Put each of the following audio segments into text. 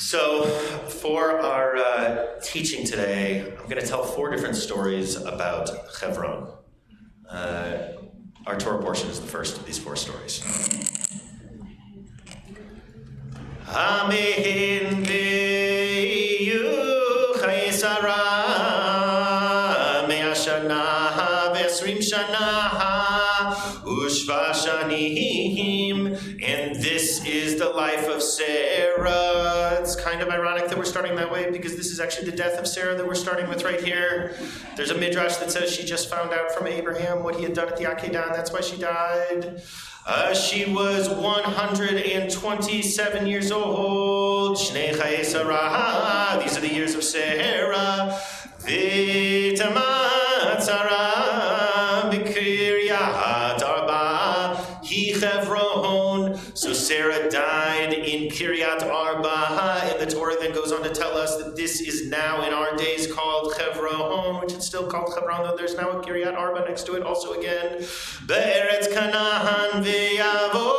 So for our teaching today, I'm going to tell 4 different stories about Hevron. Our Torah portion is the first of these 4 stories. Amen and this is the life of Sarah. It's kind of ironic that we're starting that way because this is actually the death of Sarah that we're starting with right here. There's a midrash that says she just found out from Abraham what he had done at the Akedah, that's why she died. She was 127 years old. Shnei Chayei Sarah. These are the years of Sarah. V'tamat Sarah b'Kiryat Arba hi Hevron. So Sarah died in Kiryat Arba. And the Torah then goes on to tell us that this is now in our days called Hevron, which is still called Hebron, though there's now a Kiryat Arba next to it also again. Be'eretz Canaan ve'yavo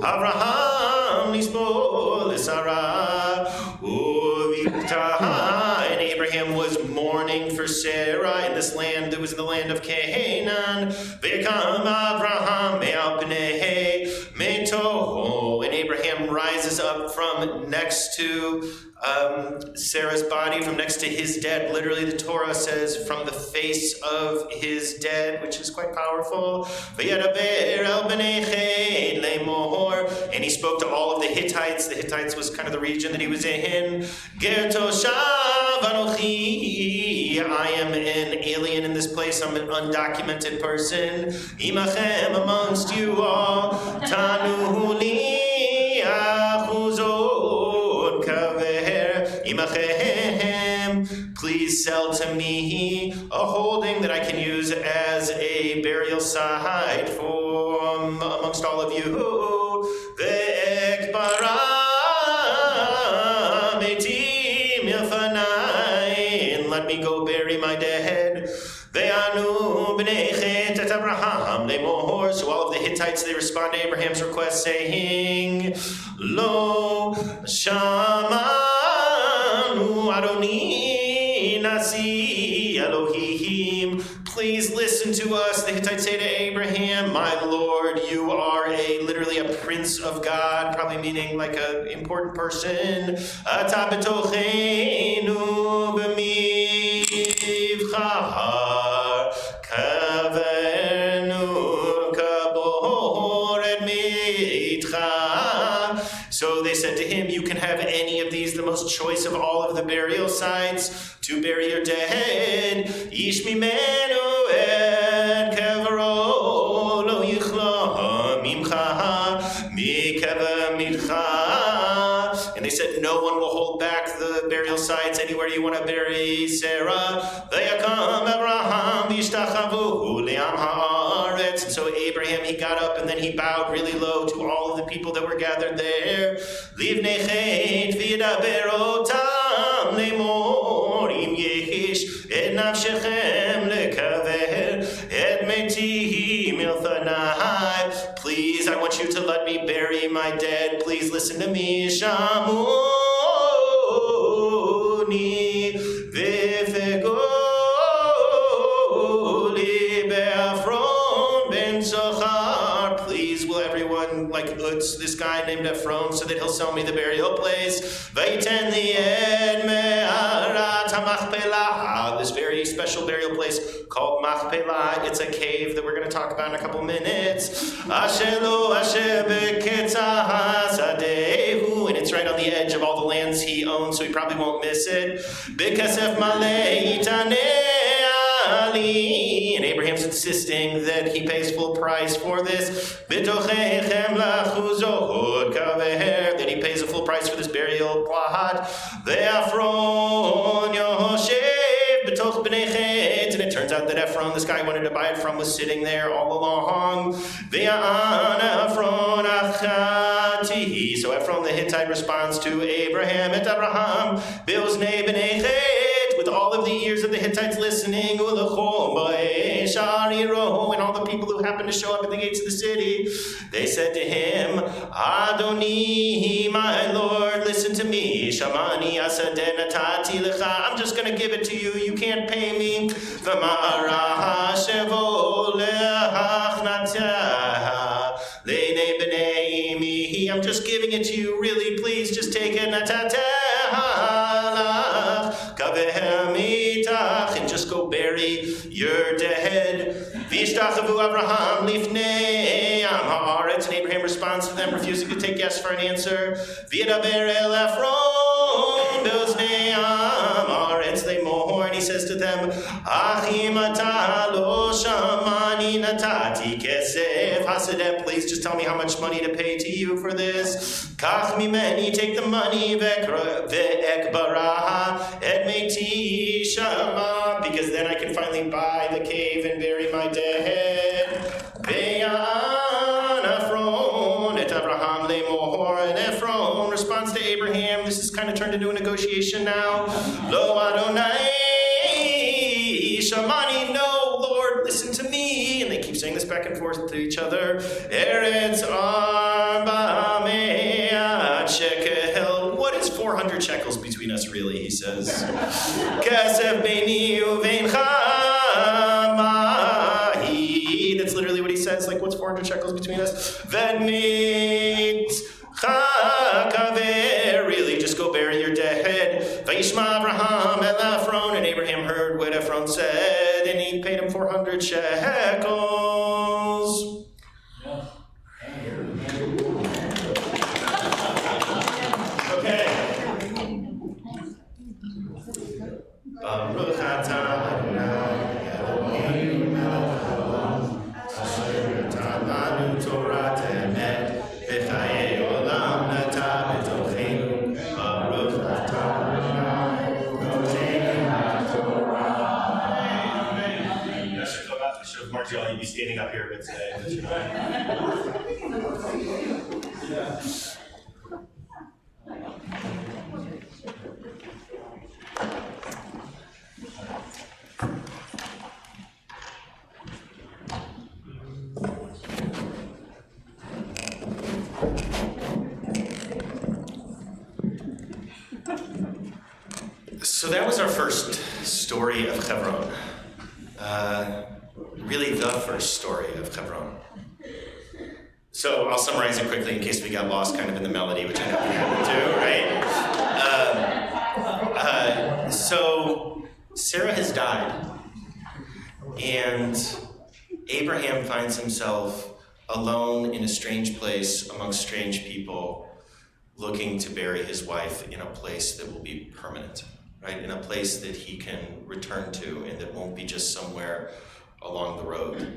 Avraham nispo l'Sarah u'v'yitah. And Abraham was mourning for Sarah in this land that was the land of Canaan. Ve'kam Avraham me'al pnei meto. And Abraham rises up from next to Sarah's body, from next to his dead. Literally, the Torah says from the face of his dead, which is quite powerful. And he spoke to all of the Hittites. The Hittites was kind of the region that he was in. I am an alien in this place. I'm an undocumented person. Imachem amongst you all. Tanu li achuzot kaver imachem. Please sell to me a holding that I can use as a burial site for amongst all of you. Ve'ekbara meti milfanai. And let me go bury my dead. Ve'anu b'nei chet et Abraham lemor. So all of the Hittites, they respond to Abraham's request saying, Lo shamanu Adoni nasi Elohim. Please listen to us. The Hittites say to Abraham, my Lord, you are literally a prince of God, probably meaning like an important person. Ata b'tochenu b'mivchar kavernu kabored mitcha. So they said to him, you can have any of these, the most choice of all of the burial sites, to bury your dead. Ish mimenu et kevro lo yichla mimcha mikeva mitcha. And they said, no one will hold back the burial sites anywhere you want to bury Sarah. Vayakam Abraham v'ishtachavu le'am haaretz. And so Abraham, he got up and then he bowed really low to all of the people that were gathered there. Livnei chet v'yidaber otam lemor im yesh et nafshechem lekaver et meti milfanai. Please, I want you to let me bury my dead. Please listen to me. Shamuni v'fego li be'afron ben Zohar. Please, will everyone like Utz, this guy named Ephron, so that he'll sell me the burial place. Vayten li ed me'arat ha-Machpelah. This very special burial place called Machpelah. It's a cave that we're going to talk about in a couple minutes. Ashelo asher beketza hasadehu. And it's right on the edge of all the lands he owns, so he probably won't miss it. Bekasef malei itanei ali. And Abraham's insisting that he pays full price for this. Bitochechem lachuzot kaver. That he pays a full price for this burial plot. Ve'afron yoshev b'toch b'nei chet. And it turns out that Ephron, this guy wanted to buy it from, was sitting there all along. Ve'an Ephron achati. So Ephron the Hittite responds to Abraham et Abraham b'oznei b'nei chet. With with all of the ears of the Hittites listening, and all the people who happened to show up at the gates of the city, they said to him, Adoni, my Lord, listen to me. Shamani asadeh natati lecha. I'm just going to give it to you. You can't pay me. V'ma'ara shevo lehachnatah le'nei b'nei imi. I'm just giving it to you. Really, please, just take it. Natateh halach kavehem itach. And just go bury your dead. V'yishtachavu Abraham lifnei am haaretz. And Abraham responds to them, refusing to take yes for an answer. V'yedaber el Ephron be'oznei am haaretz le'mor. And he says to them, Achim ata lo shamani natati kesef hasedem. Please just tell me how much money to pay to you for this. Kach mimeni, take the money, ve'ekbaraha et meiti shama, because then I can finally buy the cave and bury my dead. Ve'yan Ephron et Abraham le'mor. And Ephron responds to Abraham. This is kind of turned into a negotiation now. Lo Adonai Shamani, no, Lord, listen to me. And they keep saying this back and forth to each other. Eretz arba me'at shekel. What is 400 shekels between us, really, he says. Kesef beini uveincha mahi. That's literally what he says. Like, what's 400 shekels between us? V'nit chakaver. Really, just go bury your dead. Vayishma Abraham el Ephron. And Abraham heard what Ephron said, and he paid him 400 shekels. Okay. Baruch atah Adonai Eloheinu melech haolam, asher natan lanu Torah emet, v'chayei olam nata b'tocheinu. Baruch atah Adonai Eloheinu melech haolam. I should go back to the show of Martial. You'd be standing up here a bit today. So that was our first story of Hebron. Really the first story of Hebron. So I'll summarize it quickly in case we got lost kind of in the melody, which I know we happen to, right? So Sarah has died, and Abraham finds himself alone in a strange place amongst strange people, looking to bury his wife in a place that will be permanent, right? In a place that he can return to and that won't be just somewhere along the road.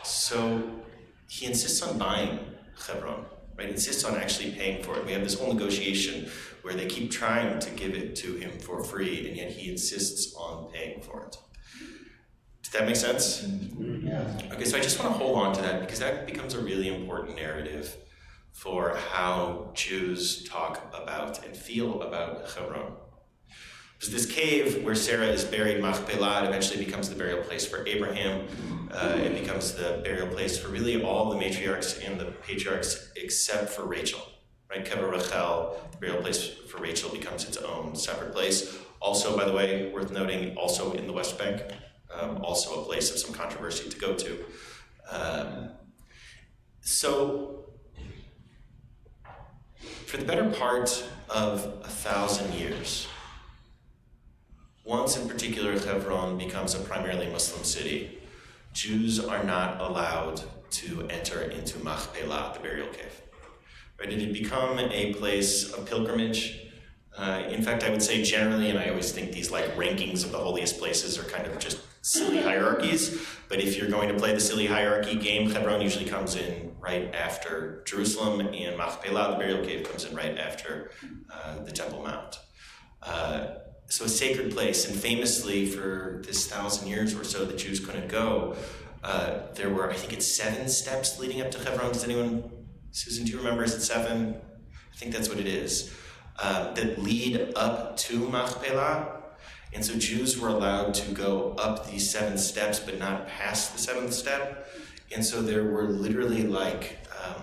So he insists on buying Hebron, right? Insists on actually paying for it. We have this whole negotiation where they keep trying to give it to him for free, and yet he insists on paying for it. Does that make sense? Yeah. Okay, so I just want to hold on to that because that becomes a really important narrative for how Jews talk about and feel about Hebron. There's this cave where Sarah is buried, Machpelah. It eventually becomes the burial place for Abraham. It becomes the burial place for really all the matriarchs and the patriarchs except for Rachel. Right? Kever Rachel, the burial place for Rachel, becomes its own separate place. Also, by the way, worth noting, also in the West Bank, also a place of some controversy to go to. So, for the better part of 1,000 years, once in particular Hevron becomes a primarily Muslim city, Jews are not allowed to enter into Machpelah, the burial cave. Right? It had become a place of pilgrimage. In fact, I would say generally, and I always think these like rankings of the holiest places are kind of just silly hierarchies, but if you're going to play the silly hierarchy game, Hebron usually comes in right after Jerusalem, and Machpelah, the burial cave, comes in right after the Temple Mount. So a sacred place, and famously for this 1,000 years or so the Jews couldn't go, there were, I think it's 7 steps leading up to Hebron. Does anyone, Susan, do you remember, is it 7? I think that's what it is. that lead up to Machpelah. And so Jews were allowed to go up these 7 steps, but not past the 7th step. And so there were literally like, I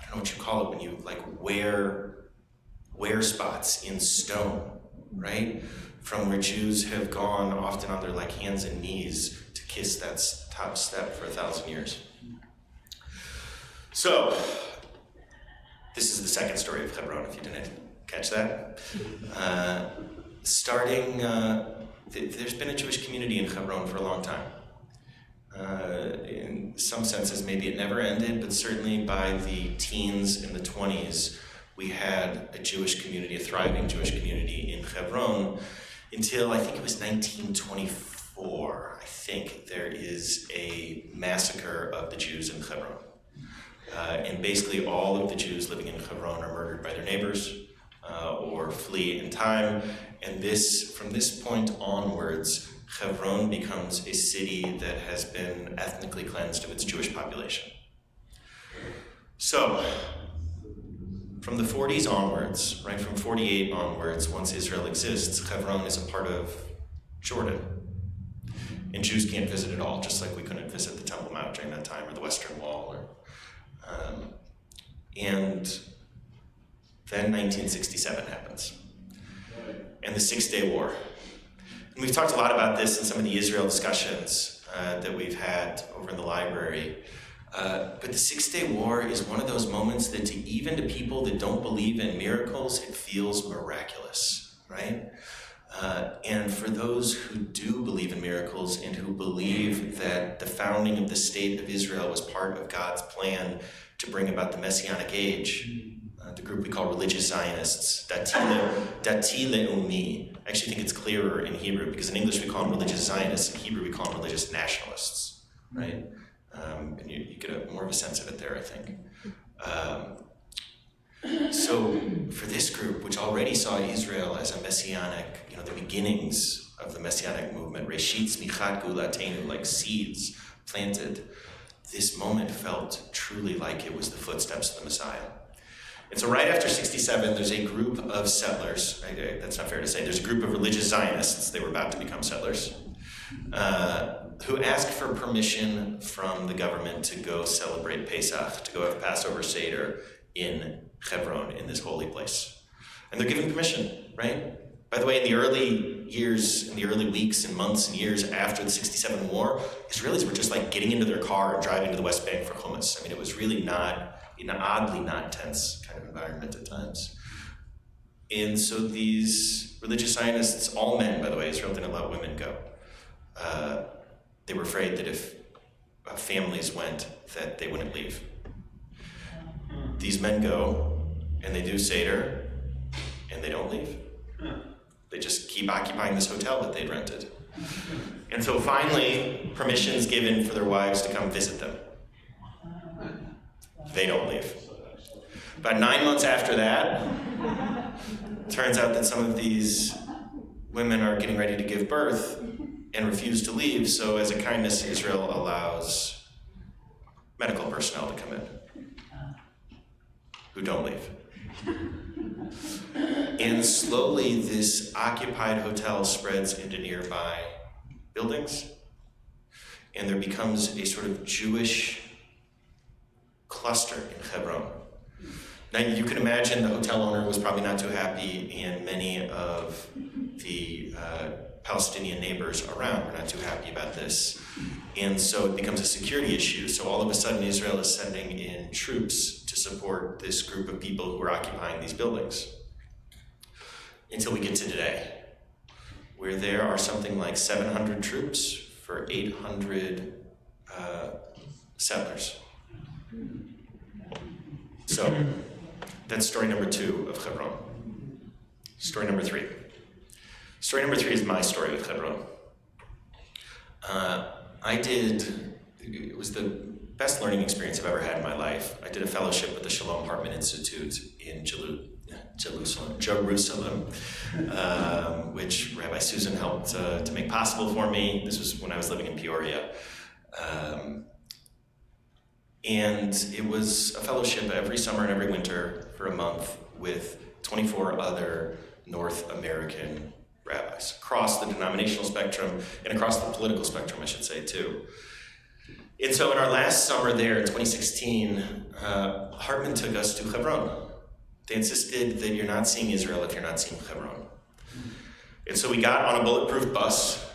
don't know what you call it when you like wear spots in stone, right? From where Jews have gone often on their like hands and knees to kiss that top step for 1,000 years. So, this is the second story of Hebron, if you didn't catch that. There's been a Jewish community in Hebron for a long time. In some senses, maybe it never ended, but certainly by the teens and the 20s, we had a Jewish community, a thriving Jewish community in Hebron, until I think it was 1924. I think there is a massacre of the Jews in Hebron. And basically all of the Jews living in Hebron are murdered by their neighbors or flee in time. And from this point onwards, Hebron becomes a city that has been ethnically cleansed of its Jewish population. So, from the 40s onwards, right, from 48 onwards, once Israel exists, Hebron is a part of Jordan. And Jews can't visit at all, just like we couldn't visit the Temple Mount during that time, or the Western Wall. And then 1967 happens, and the 6-Day War. And we've talked a lot about this in some of the Israel discussions that we've had over in the library. But the 6-Day War is one of those moments that even to people that don't believe in miracles, it feels miraculous, right? And for those who do believe in miracles and who believe that the founding of the state of Israel was part of God's plan to bring about the Messianic age, the group we call religious Zionists, Dati Le'umi. I actually think it's clearer in Hebrew, because in English we call them religious Zionists, in Hebrew we call them religious nationalists, right? And you get more of a sense of it there, I think. So for this group, which already saw Israel as a messianic, the beginnings of the messianic movement, Reshit Tzmichat Gulatenu, like seeds planted, this moment felt truly like it was the footsteps of the Messiah. And so right after 67, there's a group of settlers. That's not fair to say. There's a group of religious Zionists. They were about to become settlers, who asked for permission from the government to go celebrate Pesach, to go have Passover Seder in Hebron, in this holy place. And they're given permission, right? By the way, in the early years, in the early weeks and months and years after the 67 war, Israelis were just like getting into their car and driving to the West Bank for hummus. I mean, it was really oddly not tense kind of environment at times. And so these religious Zionists, all men, by the way, Israel didn't let women go. They were afraid that if families went, that they wouldn't leave. These men go, and they do Seder, and they don't leave. They just keep occupying this hotel that they'd rented. And so finally, permission's given for their wives to come visit them. They don't leave. About 9 months after that, it turns out that some of these women are getting ready to give birth and refuse to leave, so as a kindness, Israel allows medical personnel to come in who don't leave. And slowly, this occupied hotel spreads into nearby buildings, and there becomes a sort of Jewish cluster in Hebron. Now, you can imagine the hotel owner was probably not too happy, and many of the Palestinian neighbors around were not too happy about this. And so it becomes a security issue. So all of a sudden, Israel is sending in troops to support this group of people who are occupying these buildings. Until we get to today, where there are something like 700 troops for 800 settlers. So that's story number 2 of Hebron. Story number 3. Story number 3 is my story with Hebron. It was the best learning experience I've ever had in my life. I did a fellowship with the Shalom Hartman Institute in Jerusalem, which Rabbi Susan helped to make possible for me. This was when I was living in Peoria. And it was a fellowship every summer and every winter for a month with 24 other North American rabbis across the denominational spectrum and across the political spectrum, I should say, too. And so in our last summer there in 2016, Hartman took us to Hebron. They insisted that you're not seeing Israel if you're not seeing Hebron. And so we got on a bulletproof bus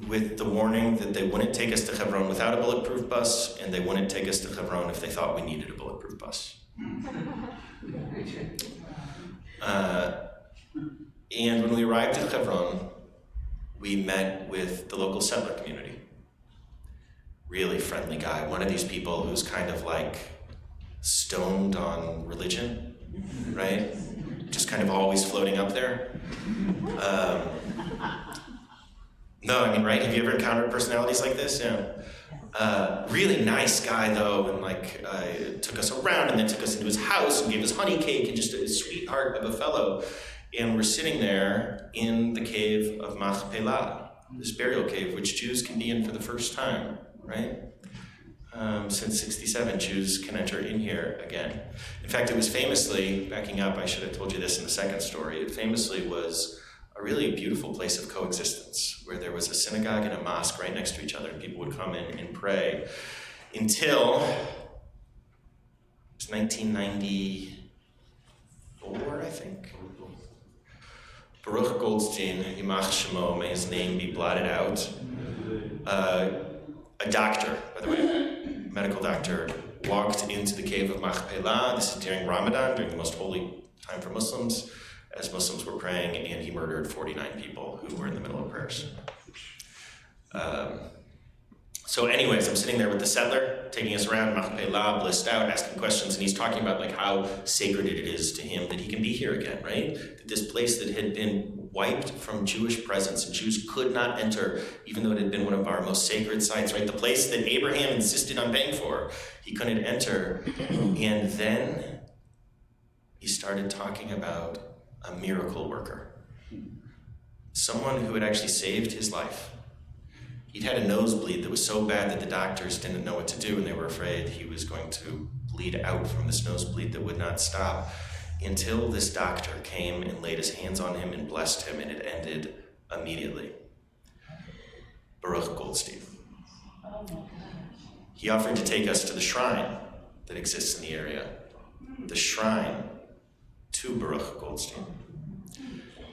with the warning that they wouldn't take us to Hebron without a bulletproof bus, and they wouldn't take us to Hebron if they thought we needed a bulletproof bus. And when we arrived at Hebron, we met with the local settler community. Really friendly guy, one of these people who's kind of like stoned on religion, right? Just kind of always floating up there. No, I mean, right? Have you ever encountered personalities like this? Yeah. Really nice guy, though, and took us around and then took us into his house and gave us honey cake and just a sweetheart of a fellow. And we're sitting there in the cave of Machpelah, this burial cave, which Jews can be in for the first time, right? Since 67, Jews can enter in here again. In fact, it was famously, backing up, I should have told you this in the second story, it famously was a really beautiful place of coexistence where there was a synagogue and a mosque right next to each other and people would come in and pray until it was 1994, I think. Baruch Goldstein, Yimach Shemo, may his name be blotted out. A doctor, by the way, medical doctor, walked into the cave of Machpelah. This is during Ramadan, during the most holy time for Muslims, as Muslims were praying, and he murdered 49 people who were in the middle of prayers. So anyways, I'm sitting there with the settler, taking us around Machpelah, blissed out, asking questions, and he's talking about like how sacred it is to him that he can be here again, right? That this place that had been wiped from Jewish presence and Jews could not enter, even though it had been one of our most sacred sites, right? The place that Abraham insisted on paying for, he couldn't enter. And then he started talking about a miracle worker, someone who had actually saved his life. He'd had a nosebleed that was so bad that the doctors didn't know what to do, and they were afraid he was going to bleed out from this nosebleed that would not stop, until this doctor came and laid his hands on him and blessed him, and it ended immediately. Baruch Goldstein. He offered to take us to the shrine that exists in the area, the shrine to Baruch Goldstein.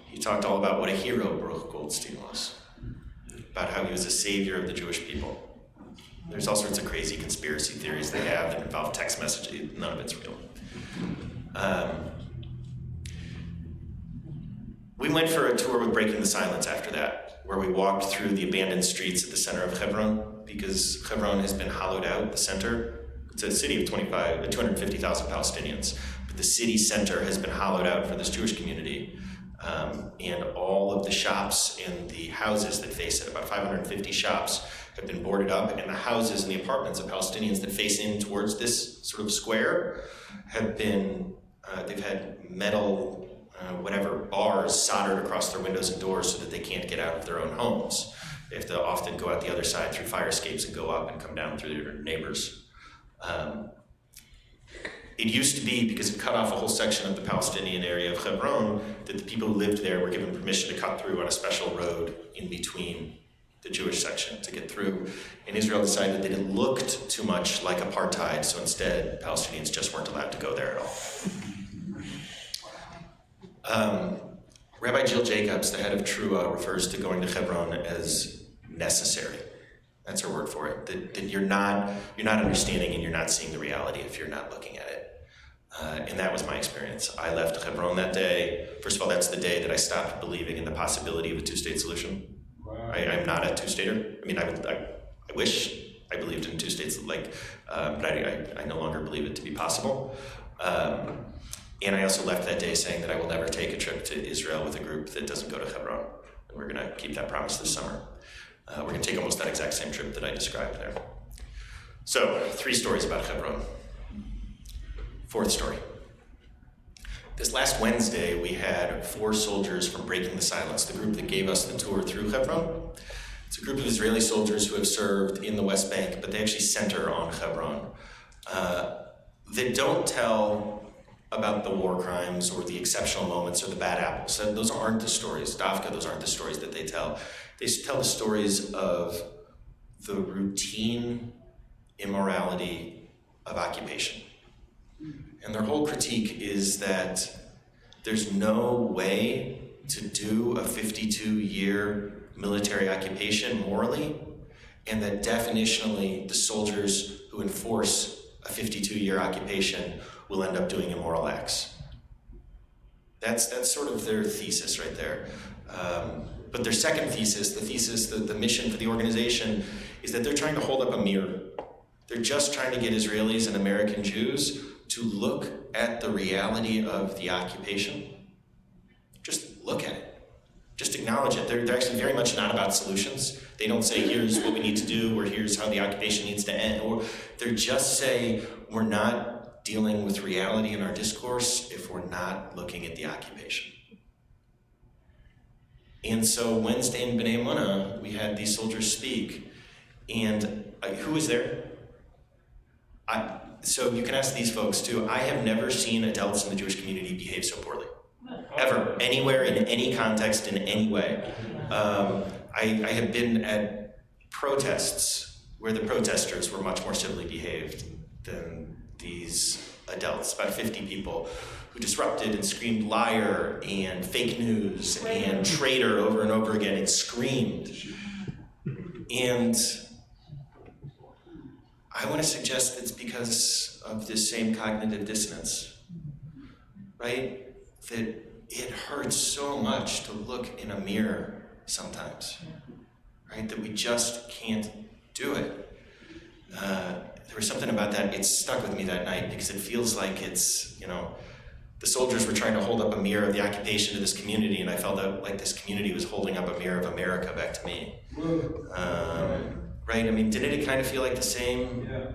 He talked all about what a hero Baruch Goldstein was, about how he was a savior of the Jewish people. There's all sorts of crazy conspiracy theories they have that involve text messaging. None of it's real. We went for a tour with Breaking the Silence after that, where we walked through the abandoned streets at the center of Hebron, because Hebron has been hollowed out, the center. It's a city of 250,000 Palestinians, but the city center has been hollowed out for this Jewish community. And all of the shops and the houses that face it, about 550 shops, have been boarded up, and the houses and the apartments of Palestinians that face in towards this sort of square have been, they've had metal, bars soldered across their windows and doors so that they can't get out of their own homes. They have to often go out the other side through fire escapes and go up and come down through their neighbors. It used to be, because it cut off a whole section of the Palestinian area of Hebron, that the people who lived there were given permission to cut through on a special road in between the Jewish section to get through. And Israel decided that it looked too much like apartheid, so instead Palestinians just weren't allowed to go there at all. Rabbi Jill Jacobs, the head of Trua, refers to going to Hebron as necessary. That's her word for it. That you're not understanding and you're not seeing the reality if you're not looking at it. And that was my experience. I left Hebron that day. First of all, that's the day that I stopped believing in the possibility of a two-state solution. Wow. I'm not a two-stater. I mean, I wish I believed in two states, but I no longer believe it to be possible. And I also left that day saying that I will never take a trip to Israel with a group that doesn't go to Hebron. And we're going to keep that promise this summer. We're going to take almost that exact same trip that I described there. So, 3 stories about Hebron. 4th story. This last Wednesday, we had 4 soldiers from Breaking the Silence, the group that gave us the tour through Hebron. It's a group of Israeli soldiers who have served in the West Bank, but they actually center on Hebron. They don't tell about the war crimes or the exceptional moments or the bad apples. And those aren't the stories. Dafka, those aren't the stories that they tell. They tell the stories of the routine immorality of occupation. And their whole critique is that there's no way to do a 52-year military occupation morally, and that definitionally the soldiers who enforce a 52-year occupation will end up doing immoral acts. That's sort of their thesis right there. But their second thesis, the mission for the organization, is that they're trying to hold up a mirror. They're just trying to get Israelis and American Jews to look at the reality of the occupation. Just look at it. Just acknowledge it. They're actually very much not about solutions. They don't say, here's what we need to do, or here's how the occupation needs to end. Or they're just saying, we're not dealing with reality in our discourse if we're not looking at the occupation. And so Wednesday in B'nai Emunah, we had these soldiers speak. And who was there? So you can ask these folks too. I have never seen adults in the Jewish community behave so poorly. Ever, anywhere, in any context, in any way. I have been at protests where the protesters were much more civilly behaved than these adults, about 50 people who disrupted and screamed liar and fake news and traitor over and over again and screamed. And I want to suggest it's because of this same cognitive dissonance, right? That it hurts so much to look in a mirror sometimes, right? That we just can't do it. There was something about that, it stuck with me that night because it feels like it's, the soldiers were trying to hold up a mirror of the occupation to this community, and I felt that like this community was holding up a mirror of America back to me. Right? I mean, didn't it kind of feel like the same? Yeah.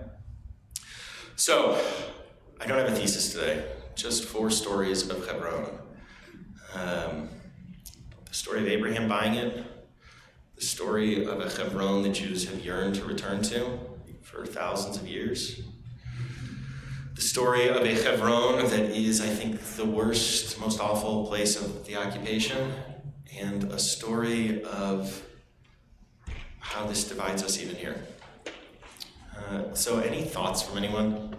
So, I don't have a thesis today, just 4 stories of Hebron. The story of Abraham buying it, the story of a Hebron the Jews have yearned to return to for thousands of years, the story of a Hebron that is, I think, the worst, most awful place of the occupation, and a story of how this divides us even here. So any thoughts from anyone?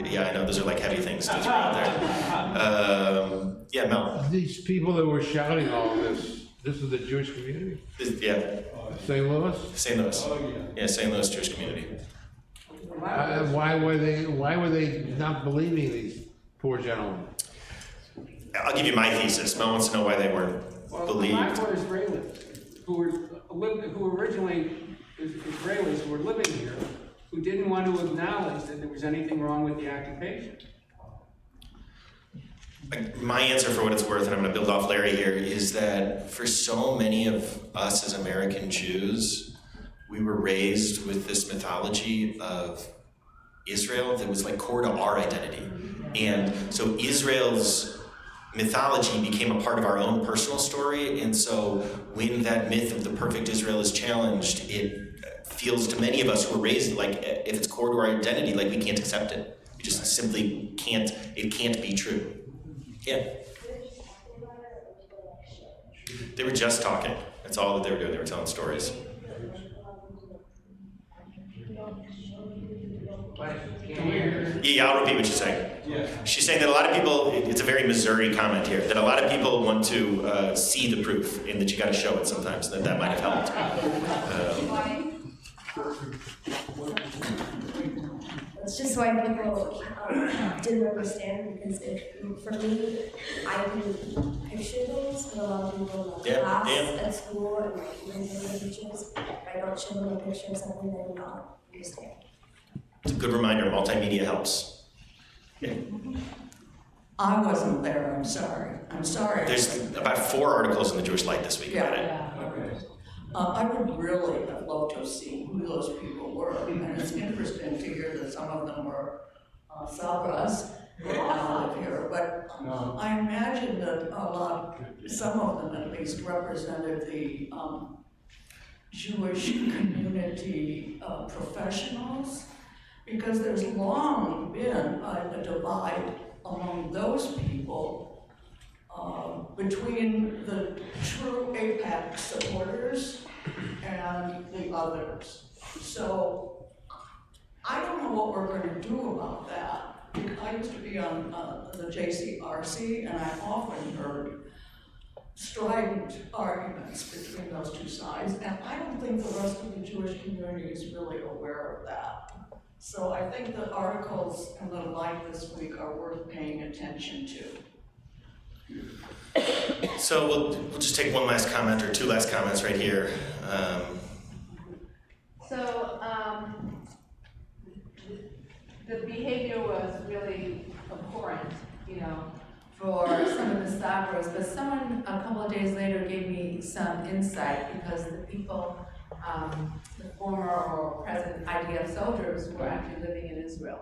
Yeah, I know those are like heavy things to throw out there. Yeah, Mel. These people that were shouting all this is the Jewish community? Yeah. St. Louis? St. Louis. Oh, yeah. Yeah, St. Louis Jewish community. Why were they not believing these poor gentlemen? Well, I'll give you my thesis. Mel wants to know why they weren't believed. Mine were Israelis who originally Israelis who were living here, who didn't want to acknowledge that there was anything wrong with the occupation. My answer, for what it's worth, and I'm going to build off Larry here, is that for so many of us as American Jews, we were raised with this mythology of Israel that was like core to our identity. And so Israel's mythology became a part of our own personal story, and so when that myth of the perfect Israel is challenged, it feels to many of us who are raised like if it's core to our identity, like we can't accept it. We just simply can't, it can't be true. Yeah. They were just talking. That's all that they were doing. They were telling stories. Yeah, I'll repeat what she's saying. Yeah. She's saying that a lot of people, it's a very Missouri comment here, that a lot of people want to see the proof and that you got to show it sometimes, that might have helped. It's just why people didn't understand, because for me, I can picture things, but a lot of people in class at school and like even the teachers, I don't show them a picture of something they do not understand. It's a good reminder, multimedia helps. Yeah. I wasn't there, I'm sorry. There's about 4 articles in the Jewish Light this week about it. Okay. I would really have loved to have seen who those people were, and it's interesting to hear that some of them were Sabras who now live here, but I imagine that some of them at least represented the Jewish community professionals, because there's long been a divide among those people between the true AIPAC supporters and the others. So I don't know what we're going to do about that. I used to be on the JCRC, and I often heard strident arguments between those two sides, and I don't think the rest of the Jewish community is really aware of that. So I think the articles in the Light this week are worth paying attention to. So we'll just take one last comment or two last comments right here. The behavior was really abhorrent, for some of the Sabras, but someone a couple of days later gave me some insight because the people, the former or present IDF soldiers were actually living in Israel.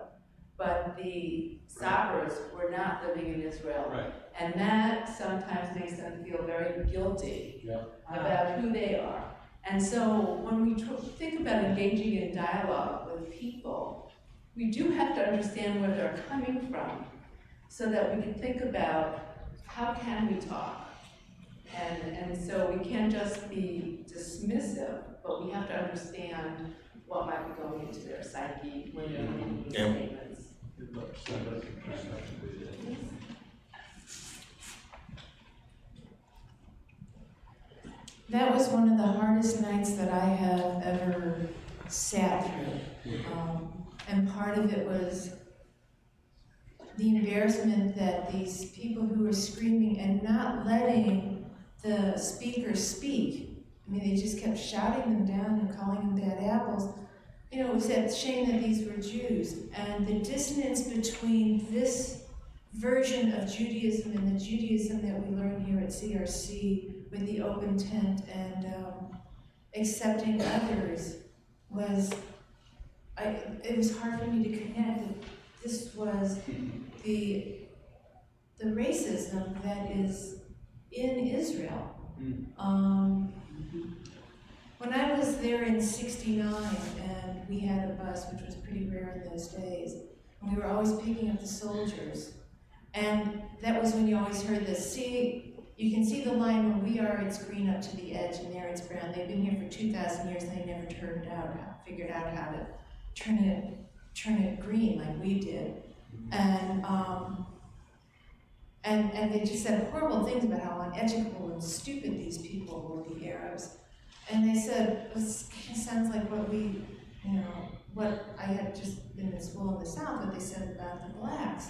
But the Sabras were not living in Israel. Right. And that sometimes makes them feel very guilty about who they are. And so when we think about engaging in dialogue with people, we do have to understand where they're coming from so that we can think about how can we talk. And so we can't just be dismissive, but we have to understand what might be going into their psyche when they're making these statements. That was one of the hardest nights that I have ever sat through. And part of it was the embarrassment that these people who were screaming and not letting the speaker speak. I mean, they just kept shouting them down and calling them bad apples. It was that shame that these were Jews. And the dissonance between this version of Judaism and the Judaism that we learn here at CRC with the open tent and accepting others was, it was hard for me to connect. This was the racism that is in Israel. When I was there in '69, and we had a bus, which was pretty rare in those days, and we were always picking up the soldiers. And that was when you always heard this, you can see the line where we are, it's green up to the edge, and there it's brown. They've been here for 2,000 years, and they never figured out how to turn it green like we did. And they just said horrible things about how uneducable and stupid these people were, the Arabs. And they said, this sounds like what I had just been in school in the South, what they said about the blacks.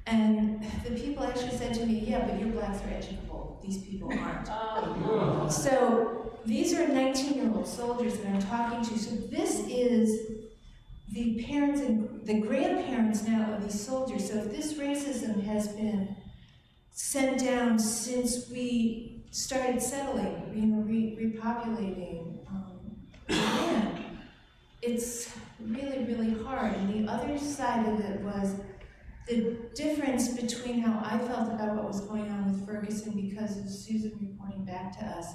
And the people actually said to me, yeah, but your blacks are educable, these people aren't. So these are 19-year-old soldiers that I'm talking to. So this is the parents and the grandparents now of these soldiers. So if this racism has been sent down since we started settling, repopulating the land, it's really, really hard. And the other side of it was the difference between how I felt about what was going on with Ferguson because of Susan reporting back to us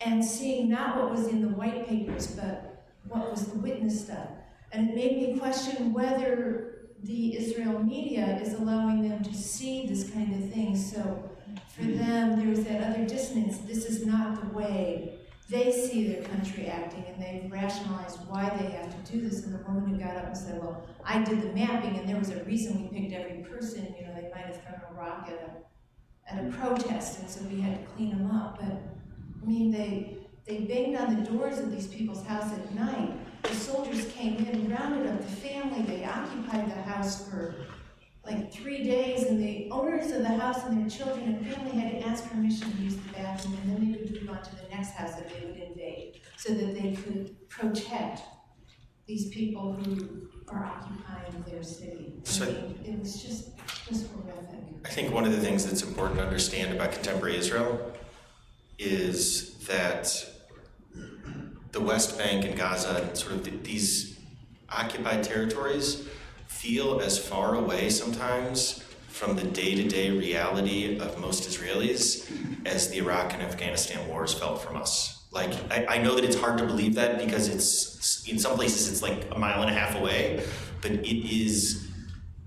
and seeing not what was in the white papers, but what was the witness stuff. And it made me question whether the Israel media is allowing them to see this kind of thing. So for them, there was that other dissonance. This is not the way they see their country acting, and they've rationalized why they have to do this. And the woman who got up and said, well, I did the mapping, and there was a reason we picked every person. They might have thrown a rock at a protest, and so we had to clean them up. But, I mean, they banged on the doors of these people's house at night. The soldiers came in, rounded up the family. They occupied the house for like 3 days, and the owners of the house and their children and family had to ask permission to use the bathroom, and then they would move on to the next house that they would invade so that they could protect these people who are occupying their city. So, it was just horrific. I think one of the things that's important to understand about contemporary Israel is that the West Bank and Gaza and sort of these occupied territories feel as far away sometimes from the day-to-day reality of most Israelis as the Iraq and Afghanistan wars felt from us. Like, I know that it's hard to believe that because it's, in some places it's like a mile and a half away, but it is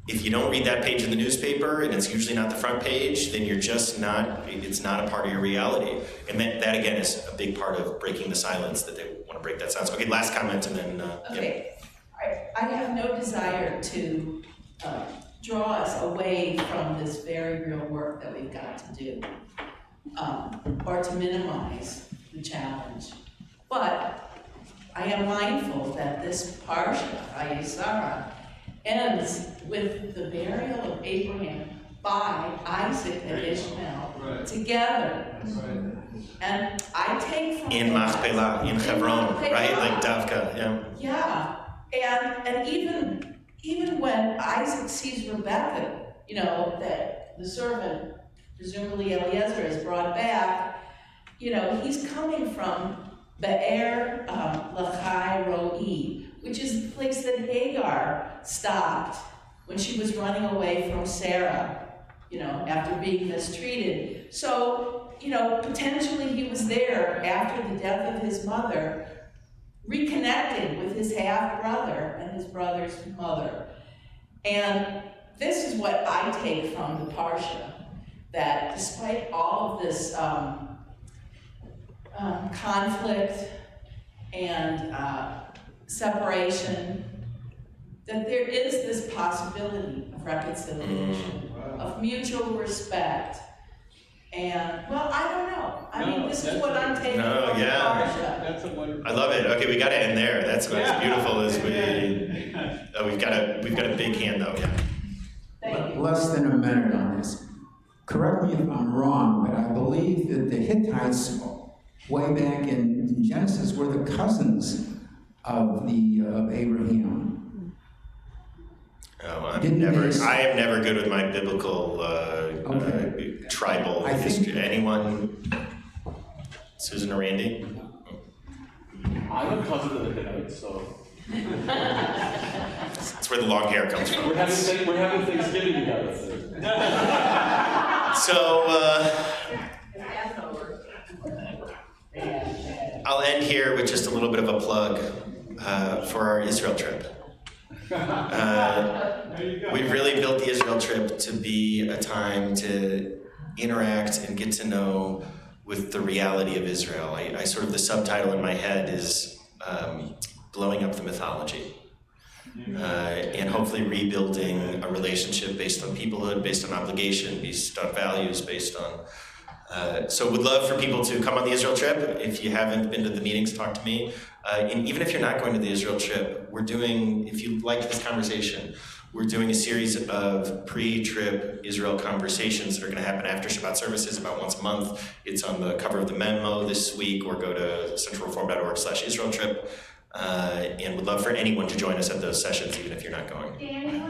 if you don't read that page in the newspaper, and it's usually not the front page, then you're just not, it's not a part of your reality. And that again is a big part of breaking the silence, that they want to break that silence. Okay, last comment, and then, Okay, I have no desire to draw us away from this very real work that we've got to do, or to minimize the challenge. But I am mindful that this Parsha, Vayisara, ends with the burial of Abraham by Isaac and Ishmael together. And I take from in Machpelah, in Hevron, right? Like Davka, yeah. And even when Isaac sees Rebekah, that the servant, presumably Eliezer, is brought back, he's coming from Be'er Lachai Roi, which is the place that Hagar stopped when she was running away from Sarah, after being mistreated. So, potentially he was there after the death of his mother, reconnected with his half-brother and his brother's mother. And this is what I take from the Parsha, that despite all of this conflict and separation, that there is this possibility of reconciliation, of mutual respect. And, well, I don't know. I mean, this is what I'm taking from the Parsha. That's a wonderful. I love it. Okay, we got to end there. That's as beautiful as we've got a big hand though. Yeah. Thank you. Less than a minute on this. Correct me if I'm wrong, but I believe that the Hittites, way back in Genesis, were the cousins of Abraham. Oh, I am never good with my biblical tribal history. Anyone? Susan or Randy? I'm a cousin of the Hittites, so. That's where the long hair comes from. We're having Thanksgiving together. So I'll end here with just a little bit of a plug for our Israel trip. We really built the Israel trip to be a time to interact and get to know with the reality of Israel. I sort of, the subtitle in my head is blowing up the mythology. And hopefully rebuilding a relationship based on peoplehood, based on obligation, based on values, based on... so would love for people to come on the Israel trip. If you haven't been to the meetings, talk to me. And even if you're not going to the Israel trip, we're doing, if you like this conversation, we're doing a series of pre-trip Israel conversations that are going to happen after Shabbat services about once a month. It's on the cover of the memo this week, or go to centralreform.org/Israel trip. And would love for anyone to join us at those sessions, even if you're not going. Danny,